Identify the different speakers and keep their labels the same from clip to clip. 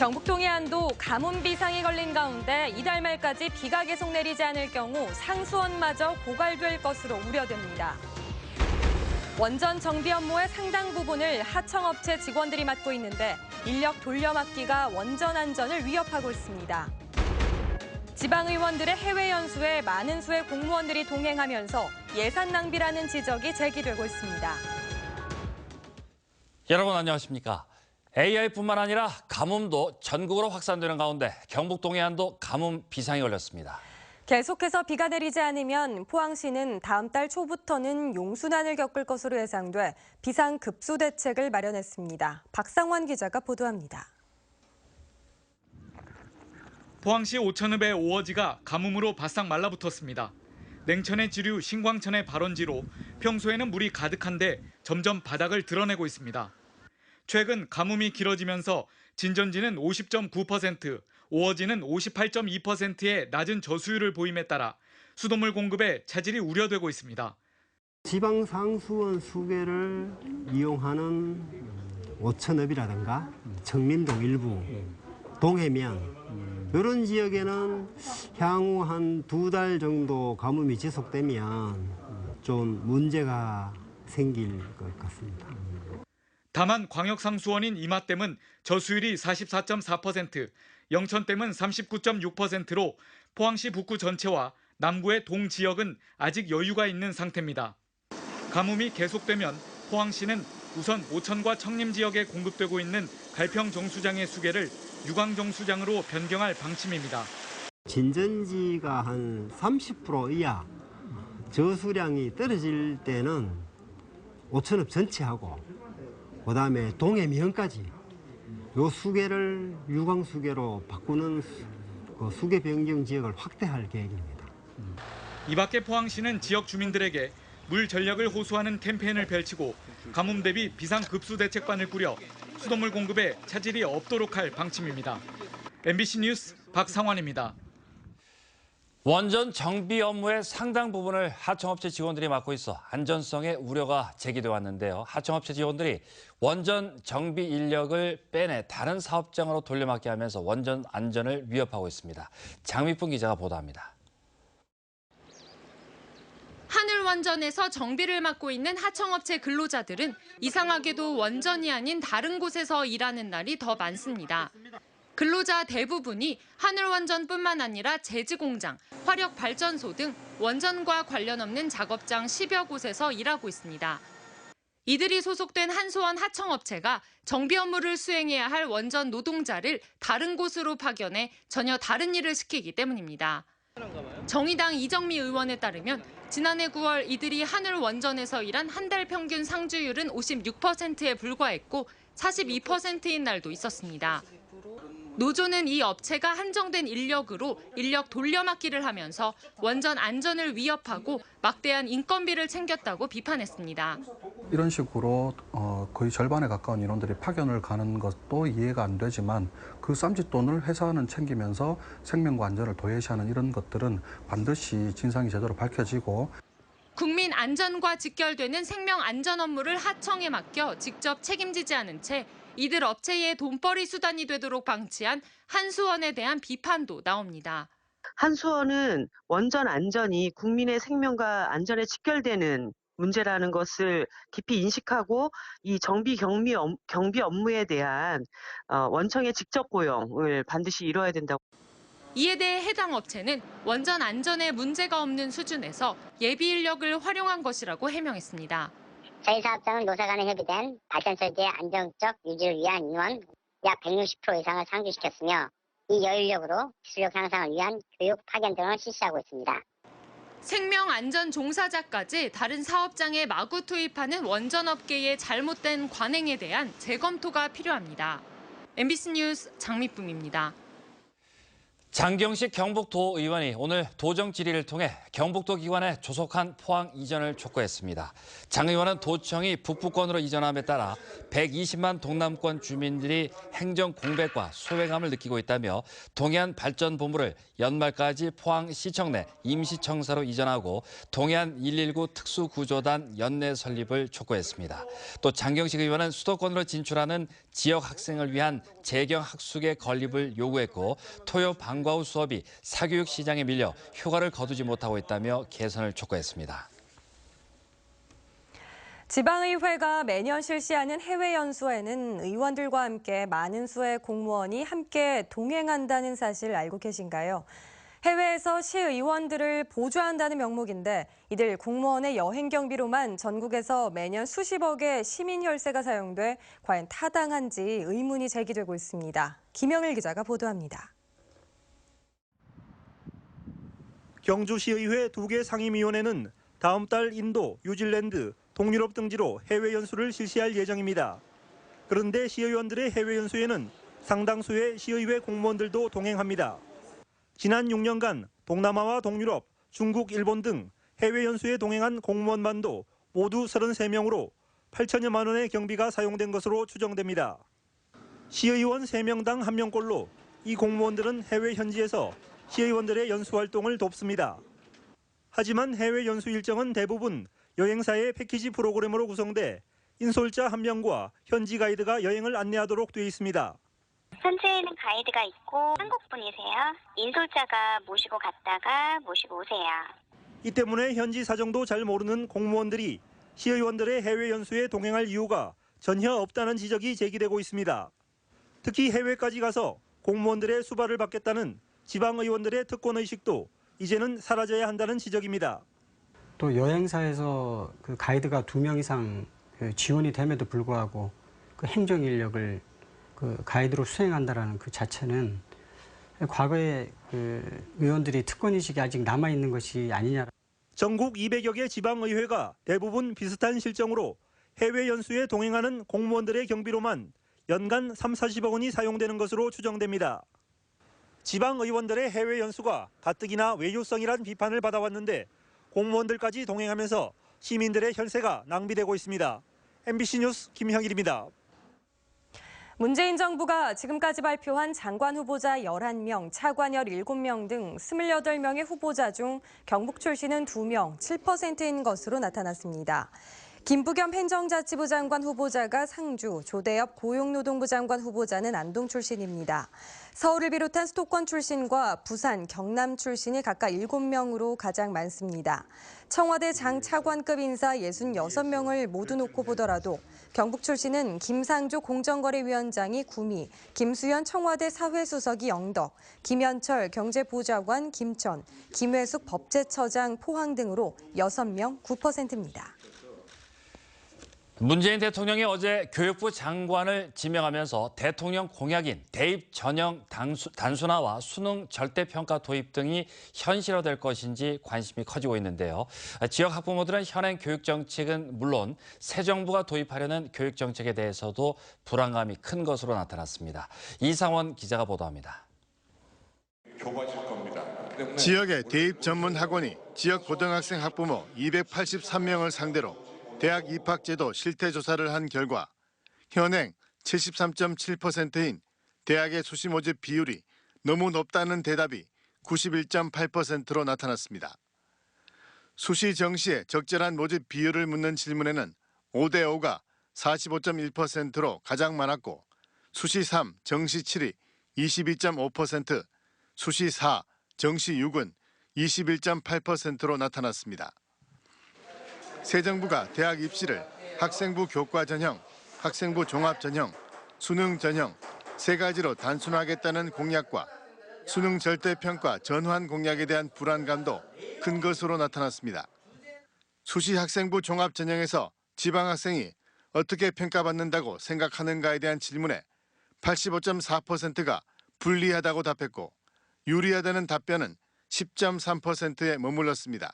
Speaker 1: 경북 동해안도 가뭄 비상이 걸린 가운데 이달 말까지 비가 계속 내리지 않을 경우 상수원마저 고갈될 것으로 우려됩니다. 원전 정비 업무의 상당 부분을 하청업체 직원들이 맡고 있는데 인력 돌려막기가 원전 안전을 위협하고 있습니다. 지방의원들의 해외 연수에 많은 수의 공무원들이 동행하면서 예산 낭비라는 지적이 제기되고 있습니다.
Speaker 2: 여러분 안녕하십니까? AI뿐만 아니라 가뭄도 전국으로 확산되는 가운데 경북 동해안도 가뭄 비상이 걸렸습니다.
Speaker 1: 계속해서 비가 내리지 않으면 포항시는 다음 달 초부터는 용수난을 겪을 것으로 예상돼 비상급수 대책을 마련했습니다. 박상환 기자가 보도합니다.
Speaker 3: 포항시 오천읍의 오어지가 가뭄으로 바싹 말라붙었습니다. 냉천의 지류 신광천의 발원지로 평소에는 물이 가득한데 점점 바닥을 드러내고 있습니다. 최근 가뭄이 길어지면서 진전지는 50.9%, 오어지는 58.2%의 낮은 저수율을 보임에 따라 수돗물 공급에 차질이 우려되고 있습니다.
Speaker 4: 지방 상수원 수계를 이용하는 오천읍이라든가 청림동 일부, 동해면 이런 지역에는 향후 한 2달 정도 가뭄이 지속되면 좀 문제가 생길 것 같습니다.
Speaker 3: 다만 광역상수원인 이마댐은 저수율이 44.4%, 영천댐은 39.6%로 포항시 북구 전체와 남구의 동지역은 아직 여유가 있는 상태입니다. 가뭄이 계속되면 포항시는 우선 오천과 청림 지역에 공급되고 있는 갈평 정수장의 수계를 유광 정수장으로 변경할 방침입니다.
Speaker 4: 진전지가 한 30% 이하 저수량이 떨어질 때는 오천읍 전체하고 그다음에 동해면까지 요 수계를 유광 수계로 바꾸는 수계 변경 지역을 확대할 계획입니다.
Speaker 3: 이 밖에 포항시는 지역 주민들에게 물 전력을 호소하는 캠페인을 펼치고 가뭄 대비 비상급수 대책반을 꾸려 수돗물 공급에 차질이 없도록 할 방침입니다. MBC 뉴스 박상환입니다.
Speaker 2: 원전 정비 업무의 상당 부분을 하청업체 직원들이 맡고 있어 안전성에 우려가 제기돼 왔는데요. 하청업체 직원들이 원전 정비 인력을 빼내 다른 사업장으로 돌려막기 하면서 원전 안전을 위협하고 있습니다. 장미풍 기자가 보도합니다.
Speaker 5: 하늘원전에서 정비를 맡고 있는 하청업체 근로자들은 이상하게도 원전이 아닌 다른 곳에서 일하는 날이 더 많습니다. 근로자 대부분이 하늘원전뿐만 아니라 제지공장, 화력발전소 등 원전과 관련 없는 작업장 10여 곳에서 일하고 있습니다. 이들이 소속된 한수원 하청업체가 정비 업무를 수행해야 할 원전 노동자를 다른 곳으로 파견해 전혀 다른 일을 시키기 때문입니다. 정의당 이정미 의원에 따르면 지난해 9월 이들이 하늘원전에서 일한 한 달 평균 상주율은 56%에 불과했고 42%인 날도 있었습니다. 노조는 이 업체가 한정된 인력으로 인력 돌려막기를 하면서 원전 안전을 위협하고 막대한 인건비를 챙겼다고 비판했습니다.
Speaker 6: 이런 식으로 거의 절반에 가까운 인원들이 파견을 가는 것도 이해가 안 되지만 그 쌈짓돈을 회사는 챙기면서 생명과 안전을 도외시하는 이런 것들은 반드시 진상이 제대로 밝혀지고
Speaker 5: 국민 안전과 직결되는 생명 안전 업무를 하청에 맡겨 직접 책임지지 않은 채 이들 업체의 돈벌이 수단이 되도록 방치한 한수원에 대한 비판도 나옵니다.
Speaker 7: 한수원은 원전 안전이 국민의 생명과 안전에 직결되는 문제라는 것을 깊이 인식하고 이 정비 경비 업무에 대한 원청의 직접 고용을 반드시 이뤄야 된다고.
Speaker 5: 이에 대해 해당 업체는 원전 안전에 문제가 없는 수준에서 예비 인력을 활용한 것이라고 해명했습니다.
Speaker 8: 저희 사업장은 노사 간에 협의된 발전설계의 안정적 유지를 위한 인원 약 160% 이상을 상주시켰으며 이 여인력으로 기술력 향상을 위한 교육 파견 등을 실시하고 있습니다.
Speaker 5: 생명 안전 종사자까지 다른 사업장에 마구 투입하는 원전업계의 잘못된 관행에 대한 재검토가 필요합니다. MBC 뉴스 장미쁨입니다.
Speaker 2: 장경식 경북도 의원이 오늘 도정 질의를 통해 경북도 기관에 조속한 포항 이전을 촉구했습니다. 장 의원은 도청이 북부권으로 이전함에 따라 120만 동남권 주민들이 행정 공백과 소외감을 느끼고 있다며 동해안 발전본부를 연말까지 포항시청 내 임시청사로 이전하고 동해안 119 특수구조단 연내 설립을 촉구했습니다. 또 장경식 의원은 수도권으로 진출하는 지역 학생을 위한 재경 학숙의 건립을 요구했고 토요 방과 후 수업이 사교육 시장에 밀려 효과를 거두지 못하고 있다며 개선을 촉구했습니다.
Speaker 1: 지방의회가 매년 실시하는 해외 연수에는 의원들과 함께 많은 수의 공무원이 함께 동행한다는 사실 알고 계신가요? 해외에서 시의원들을 보좌한다는 명목인데 이들 공무원의 여행 경비로만 전국에서 매년 수십억의 시민 혈세가 사용돼 과연 타당한지 의문이 제기되고 있습니다. 김영일 기자가 보도합니다.
Speaker 9: 경주시의회 2개 상임위원회는 다음 달 인도, 뉴질랜드, 동유럽 등지로 해외 연수를 실시할 예정입니다. 그런데 시의원들의 해외 연수에는 상당수의 시의회 공무원들도 동행합니다. 지난 6년간 동남아와 동유럽, 중국, 일본 등 해외 연수에 동행한 공무원만도 모두 33명으로 8천여만 원의 경비가 사용된 것으로 추정됩니다. 시의원 3명당 1명꼴로 이 공무원들은 해외 현지에서 시의원들의 연수 활동을 돕습니다. 하지만 해외 연수 일정은 대부분 여행사의 패키지 프로그램으로 구성돼 인솔자 1명과 현지 가이드가 여행을 안내하도록 돼 있습니다.
Speaker 10: 현지에는 가이드가 있고 한국분이세요. 인솔자가 모시고 갔다가 모시고 오세요.
Speaker 9: 이 때문에 현지 사정도 잘 모르는 공무원들이 시의원들의 해외 연수에 동행할 이유가 전혀 없다는 지적이 제기되고 있습니다. 특히 해외까지 가서 공무원들의 수발을 받겠다는 지방의원들의 특권의식도 이제는 사라져야 한다는 지적입니다.
Speaker 4: 또 여행사에서 그 가이드가 2명 이상 지원이 됨에도 불구하고 그 행정 인력을 그 가이드로 수행한다라는 그 자체는 과거에 그 의원들이 특권의식이 아직 남아있는 것이 아니냐.
Speaker 9: 전국 200여 개 지방의회가 대부분 비슷한 실정으로 해외 연수에 동행하는 공무원들의 경비로만 연간 30-40억 원이 사용되는 것으로 추정됩니다. 지방의원들의 해외 연수가 가뜩이나 외유성이란 비판을 받아왔는데 공무원들까지 동행하면서 시민들의 혈세가 낭비되고 있습니다. MBC 뉴스 김형일입니다.
Speaker 1: 문재인 정부가 지금까지 발표한 장관 후보자 11명, 차관열 7명 등 28명의 후보자 중 경북 출신은 2명, 7%인 것으로 나타났습니다. 김부겸 행정자치부 장관 후보자가 상주, 조대엽 고용노동부 장관 후보자는 안동 출신입니다. 서울을 비롯한 수도권 출신과 부산, 경남 출신이 각각 7명으로 가장 많습니다. 청와대 장차관급 인사 66명을 모두 놓고 보더라도 경북 출신은 김상조 공정거래위원장이 구미, 김수현 청와대 사회수석이 영덕, 김현철 경제부장관 김천, 김회숙 법제처장 포항 등으로 6명 9%입니다.
Speaker 2: 문재인 대통령이 어제 교육부 장관을 지명하면서 대통령 공약인 대입 전형 단순화와 수능 절대평가 도입 등이 현실화될 것인지 관심이 커지고 있는데요. 지역 학부모들은 현행 교육정책은 물론 새 정부가 도입하려는 교육정책에 대해서도 불안감이 큰 것으로 나타났습니다. 이상원 기자가 보도합니다.
Speaker 11: 지역의 대입 전문 학원이 지역 고등학생 학부모 283명을 상대로 대학 입학제도 실태조사를 한 결과 현행 73.7%인 대학의 수시 모집 비율이 너무 높다는 대답이 91.8%로 나타났습니다. 수시 정시의 적절한 모집 비율을 묻는 질문에는 5대5가 45.1%로 가장 많았고 수시 3, 정시 7이 22.5%, 수시 4, 정시 6은 21.8%로 나타났습니다. 새 정부가 대학 입시를 학생부 교과 전형, 학생부 종합 전형, 수능 전형 세 가지로 단순화하겠다는 공약과 수능 절대평가 전환 공약에 대한 불안감도 큰 것으로 나타났습니다. 수시 학생부 종합 전형에서 지방학생이 어떻게 평가받는다고 생각하는가에 대한 질문에 85.4%가 불리하다고 답했고 유리하다는 답변은 10.3%에 머물렀습니다.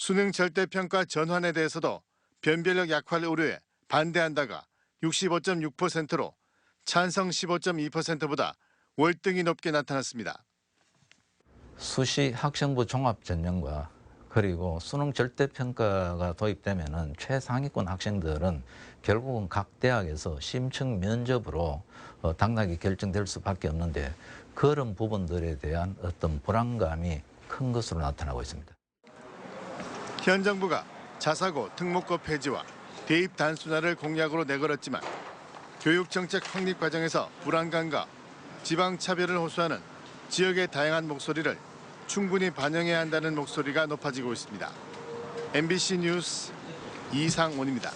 Speaker 11: 수능 절대평가 전환에 대해서도 변별력 약화를 우려해 반대한다가 65.6%로 찬성 15.2%보다 월등히 높게 나타났습니다.
Speaker 12: 수시 학생부 종합 전형과 그리고 수능 절대평가가 도입되면은 최상위권 학생들은 결국은 각 대학에서 심층 면접으로 당락이 결정될 수밖에 없는데 그런 부분들에 대한 어떤 불안감이 큰 것으로 나타나고 있습니다.
Speaker 11: 현 정부가 자사고 특목고 폐지와 대입 단순화를 공약으로 내걸었지만 교육정책 확립 과정에서 불안감과 지방차별을 호소하는 지역의 다양한 목소리를 충분히 반영해야 한다는 목소리가 높아지고 있습니다. MBC 뉴스 이상온입니다.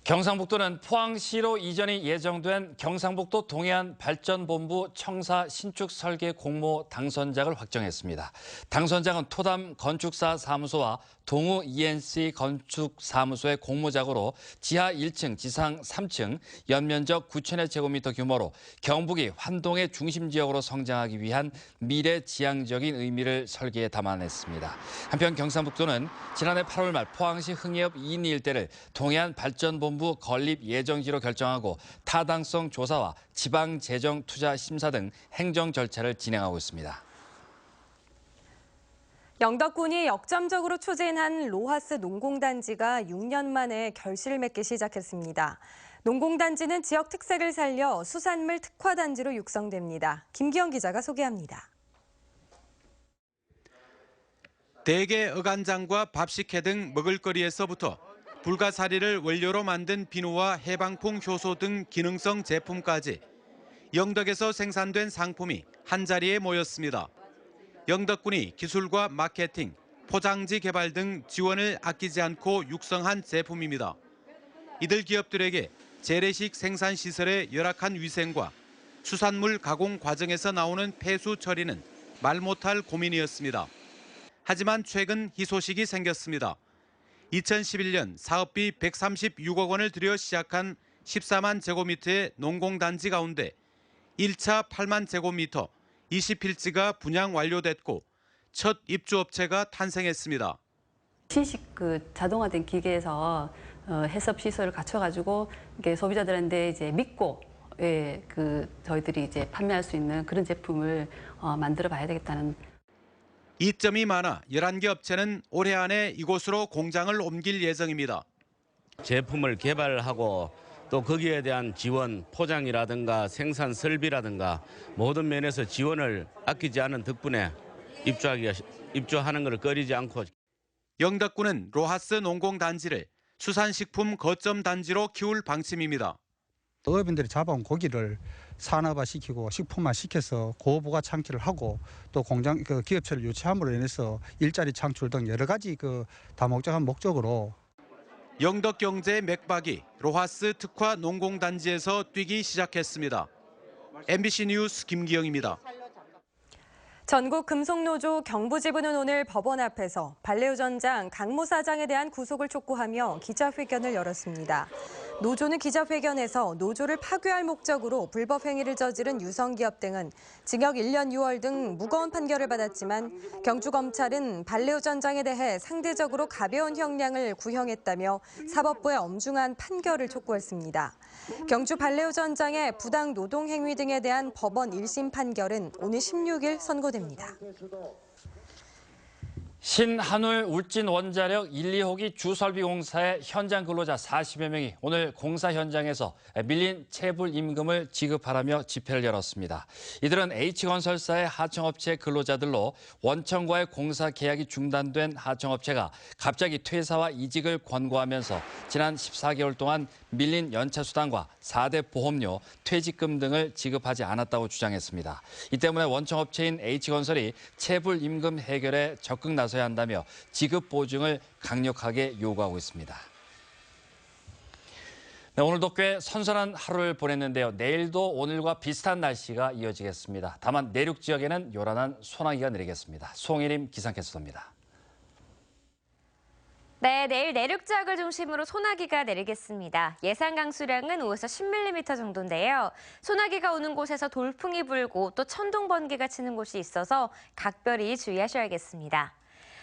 Speaker 2: 경상북도는 포항시로 이전이 예정된 경상북도 동해안발전본부 청사 신축 설계 공모 당선작을 확정했습니다. 당선작은 토담 건축사 사무소와 동우 ENC 건축사무소의 공모작으로 지하 1층, 지상 3층, 연면적 9,000여 제곱미터 규모로 경북이 환동의 중심 지역으로 성장하기 위한 미래 지향적인 의미를 설계에 담아냈습니다. 한편 경상북도는 지난해 8월 말 포항시 흥해읍 2인 일대를 동해안발전본부 건립 예정지로 결정하고 타당성 조사와 지방재정투자 심사 등 행정 절차를 진행하고 있습니다.
Speaker 1: 영덕군이 역점적으로 추진한 로하스 농공단지가 6년 만에 결실을 맺기 시작했습니다. 농공단지는 지역 특색을 살려 수산물 특화단지로 육성됩니다. 김기영 기자가 소개합니다.
Speaker 13: 대게, 어간장과 밥식혜 등 먹을거리에서부터 불가사리를 원료로 만든 비누와 해방풍 효소 등 기능성 제품까지 영덕에서 생산된 상품이 한자리에 모였습니다. 영덕군이 기술과 마케팅, 포장지 개발 등 지원을 아끼지 않고 육성한 제품입니다. 이들 기업들에게 재래식 생산 시설의 열악한 위생과 수산물 가공 과정에서 나오는 폐수 처리는 말 못할 고민이었습니다. 하지만 최근 희소식이 생겼습니다. 2011년 사업비 136억 원을 들여 시작한 14만 제곱미터의 농공단지 가운데 1차 8만 제곱미터 20필지가 분양 완료됐고 첫 입주업체가 탄생했습니다.
Speaker 14: 신식 자동화된 기계에서 해썹 시설을 갖춰가지고 소비자들한테 이제 믿고 저희들이 이제 판매할 수 있는 그런 제품을 만들어봐야 되겠다는.
Speaker 13: 이점이 많아 11개 업체는 올해 안에 이곳으로 공장을 옮길 예정입니다.
Speaker 15: 제품을 개발하고 또 거기에 대한 지원, 포장이라든가 생산 설비라든가 모든 면에서 지원을 아끼지 않은 덕분에 입주하는 것을 꺼리지 않고.
Speaker 13: 영덕군은 로하스 농공단지를 수산식품 거점 단지로 키울 방침입니다.
Speaker 16: 어민들이 잡아온 고기를 산업화시키고 식품화시켜서 고부가 창출을 하고 또 공장 기업체를 유치함으로 인해서 일자리 창출 등 여러 가지 다목적한 목적으로.
Speaker 13: 영덕 경제의 맥박이 로하스 특화 농공단지에서 뛰기 시작했습니다. MBC 뉴스 김기영입니다.
Speaker 1: 전국 금속노조 경부지부는 오늘 법원 앞에서 발레오 전장 강모 사장에 대한 구속을 촉구하며 기자회견을 열었습니다. 노조는 기자회견에서 노조를 파괴할 목적으로 불법 행위를 저지른 유성기업 등은 징역 1년 6월 등 무거운 판결을 받았지만 경주검찰은 발레오 전장에 대해 상대적으로 가벼운 형량을 구형했다며 사법부의 엄중한 판결을 촉구했습니다. 경주 발레오 전장의 부당 노동 행위 등에 대한 법원 1심 판결은 오늘 16일 선고됩니다.
Speaker 2: 신한울 울진 원자력 1, 2호기 주설비 공사의 현장 근로자 40여 명이 오늘 공사 현장에서 밀린 체불 임금을 지급하라며 집회를 열었습니다. 이들은 H건설사의 하청업체 근로자들로 원청과의 공사 계약이 중단된 하청업체가 갑자기 퇴사와 이직을 권고하면서 지난 14개월 동안 밀린 연차수당과 4대 보험료, 퇴직금 등을 지급하지 않았다고 주장했습니다. 이 때문에 원청업체인 H건설이 체불 임금 해결에 적극 나서야 한다며 지급 보증을 강력하게 요구하고 있습니다. 네, 오늘도 꽤 선선한 하루를 보냈는데요. 내일도 오늘과 비슷한 날씨가 이어지겠습니다. 다만 내륙 지역에는 요란한 소나기가 내리겠습니다. 송혜림 기상캐스터입니다.
Speaker 17: 네, 내일 내륙 지역을 중심으로 소나기가 내리겠습니다. 예상 강수량은 5에서 10mm 정도인데요. 소나기가 오는 곳에서 돌풍이 불고 또 천둥 번개가 치는 곳이 있어서 각별히 주의하셔야겠습니다.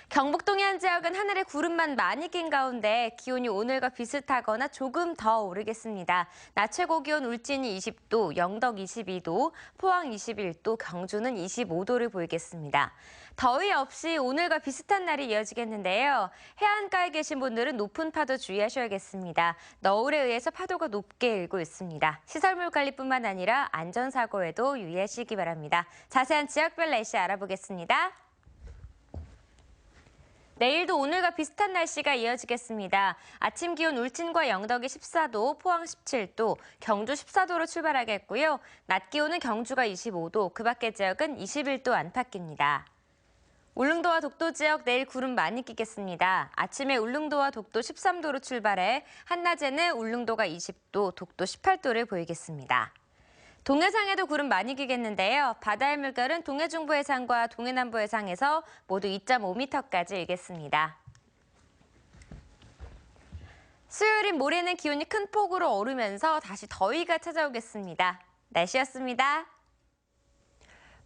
Speaker 17: 경북 동해안 지역은 하늘에 구름만 많이 낀 가운데 기온이 오늘과 비슷하거나 조금 더 오르겠습니다. 낮 최고 기온 울진이 20도, 영덕 22도, 포항 21도, 경주는 25도를 보이겠습니다. 더위 없이 오늘과 비슷한 날이 이어지겠는데요. 해안가에 계신 분들은 높은 파도 주의하셔야겠습니다. 너울에 의해서 파도가 높게 일고 있습니다. 시설물 관리뿐만 아니라 안전사고에도 유의하시기 바랍니다. 자세한 지역별 날씨 알아보겠습니다. 내일도 오늘과 비슷한 날씨가 이어지겠습니다. 아침 기온 울진과 영덕이 14도, 포항 17도, 경주 14도로 출발하겠고요. 낮 기온은 경주가 25도, 그 밖의 지역은 21도 안팎입니다. 울릉도와 독도 지역 내일 구름 많이 끼겠습니다. 아침에 울릉도와 독도 13도로 출발해 한낮에는 울릉도가 20도, 독도 18도를 보이겠습니다. 동해상에도 구름 많이 끼겠는데요. 바다의 물결은 동해 중부 해상과 동해 남부 해상에서 모두 2.5m까지 일겠습니다. 수요일인 모레는 기온이 큰 폭으로 오르면서 다시 더위가 찾아오겠습니다. 날씨였습니다.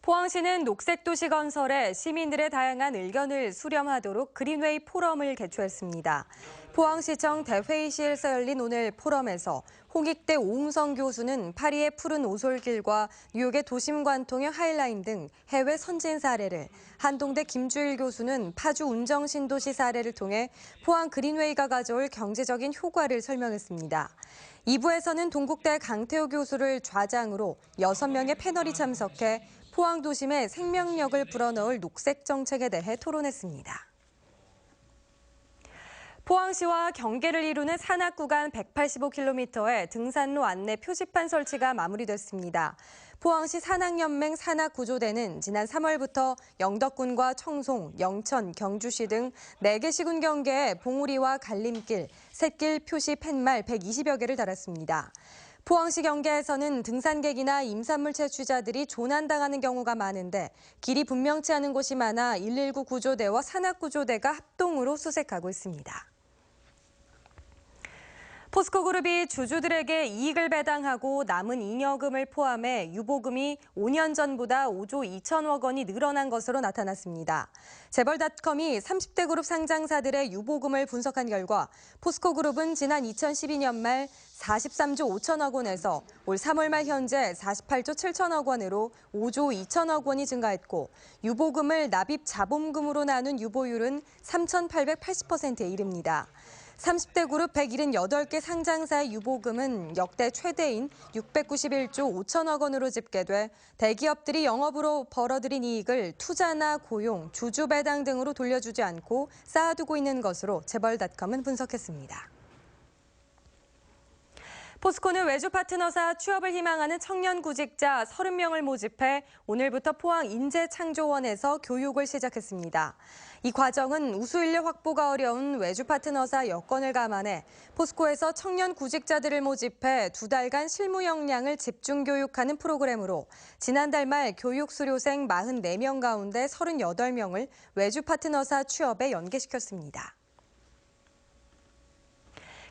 Speaker 1: 포항시는 녹색도시 건설에 시민들의 다양한 의견을 수렴하도록 그린웨이 포럼을 개최했습니다. 포항시청 대회의실에서 열린 오늘 포럼에서 홍익대 오웅성 교수는 파리의 푸른 오솔길과 뉴욕의 도심관통형 하이라인 등 해외 선진 사례를, 한동대 김주일 교수는 파주 운정신도시 사례를 통해 포항 그린웨이가 가져올 경제적인 효과를 설명했습니다. 2부에서는 동국대 강태호 교수를 좌장으로 6명의 패널이 참석해 포항 도심의 생명력을 불어넣을 녹색 정책에 대해 토론했습니다. 포항시와 경계를 이루는 산악 구간 185km의 등산로 안내 표지판 설치가 마무리됐습니다. 포항시 산악연맹 산악구조대는 지난 3월부터 영덕군과 청송, 영천, 경주시 등 4개 시군 경계에 봉우리와 갈림길, 샛길 표시 팻말 120여 개를 달았습니다. 포항시 경계에서는 등산객이나 임산물 채취자들이 조난당하는 경우가 많은데 길이 분명치 않은 곳이 많아 119 구조대와 산악구조대가 합동으로 수색하고 있습니다. 포스코그룹이 주주들에게 이익을 배당하고 남은 잉여금을 포함해 유보금이 5년 전보다 5조 2천억 원이 늘어난 것으로 나타났습니다. 재벌닷컴이 30대 그룹 상장사들의 유보금을 분석한 결과 포스코그룹은 지난 2012년 말 43조 5천억 원에서 올 3월 말 현재 48조 7천억 원으로 5조 2천억 원이 증가했고 유보금을 납입 자본금으로 나눈 유보율은 3,880%에 이릅니다. 30대 그룹 178개 상장사의 유보금은 역대 최대인 691조 5천억 원으로 집계돼 대기업들이 영업으로 벌어들인 이익을 투자나 고용, 주주 배당 등으로 돌려주지 않고 쌓아두고 있는 것으로 재벌닷컴은 분석했습니다. 포스코는 외주 파트너사 취업을 희망하는 청년 구직자 30명을 모집해 오늘부터 포항 인재창조원에서 교육을 시작했습니다. 이 과정은 우수 인력 확보가 어려운 외주 파트너사 여건을 감안해 포스코에서 청년 구직자들을 모집해 2달간 실무 역량을 집중 교육하는 프로그램으로 지난달 말 교육 수료생 44명 가운데 38명을 외주 파트너사 취업에 연계시켰습니다.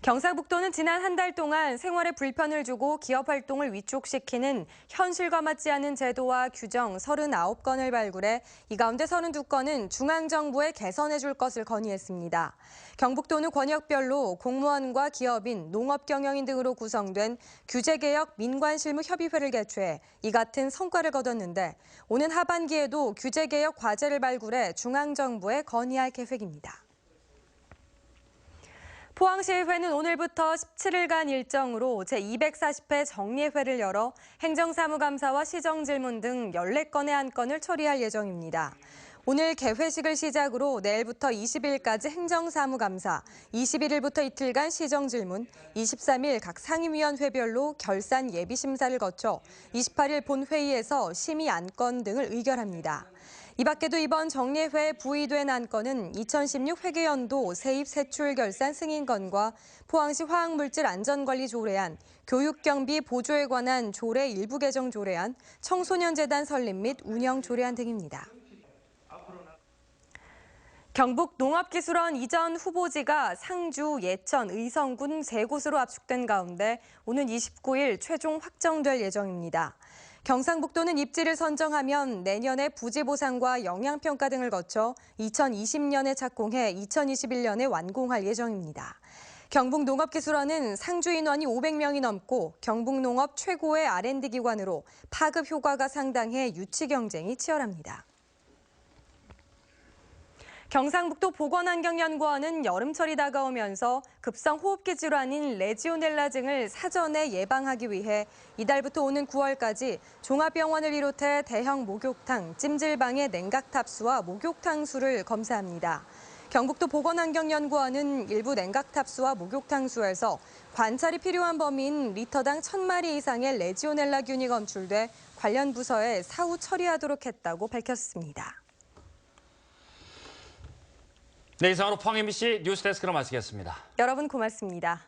Speaker 1: 경상북도는 지난 한 달 동안 생활에 불편을 주고 기업 활동을 위축시키는 현실과 맞지 않은 제도와 규정 39건을 발굴해 이 가운데 32건은 중앙정부에 개선해 줄 것을 건의했습니다. 경북도는 권역별로 공무원과 기업인, 농업경영인 등으로 구성된 규제개혁 민관실무협의회를 개최해 이 같은 성과를 거뒀는데 오는 하반기에도 규제개혁 과제를 발굴해 중앙정부에 건의할 계획입니다. 포항시의회는 오늘부터 17일간 일정으로 제240회 정리회를 열어 행정사무감사와 시정질문 등 14건의 안건을 처리할 예정입니다. 오늘 개회식을 시작으로 내일부터 20일까지 행정사무감사, 21일부터 이틀간 시정질문, 23일 각 상임위원회별로 결산 예비심사를 거쳐 28일 본회의에서 심의 안건 등을 의결합니다. 이 밖에도 이번 정례회에 부의된 안건은 2016 회계연도 세입 세출 결산 승인건과 포항시 화학물질 안전관리 조례안, 교육경비 보조에 관한 조례 일부 개정 조례안, 청소년재단 설립 및 운영 조례안 등입니다. 경북 농업기술원 이전 후보지가 상주, 예천, 의성군 3곳으로 압축된 가운데 오는 29일 최종 확정될 예정입니다. 경상북도는 입지를 선정하면 내년에 부지 보상과 영양평가 등을 거쳐 2020년에 착공해 2021년에 완공할 예정입니다. 경북농업기술원은 상주 인원이 500명이 넘고 경북농업 최고의 R&D 기관으로 파급 효과가 상당해 유치 경쟁이 치열합니다. 경상북도 보건환경연구원은 여름철이 다가오면서 급성 호흡기 질환인 레지오넬라증을 사전에 예방하기 위해 이달부터 오는 9월까지 종합병원을 비롯해 대형 목욕탕, 찜질방의 냉각탑수와 목욕탕수를 검사합니다. 경북도 보건환경연구원은 일부 냉각탑수와 목욕탕수에서 관찰이 필요한 범위인 리터당 1000마리 이상의 레지오넬라균이 검출돼 관련 부서에 사후 처리하도록 했다고 밝혔습니다.
Speaker 2: 네, 이상으로 포항 MBC 뉴스데스크로 마치겠습니다.
Speaker 1: 여러분 고맙습니다.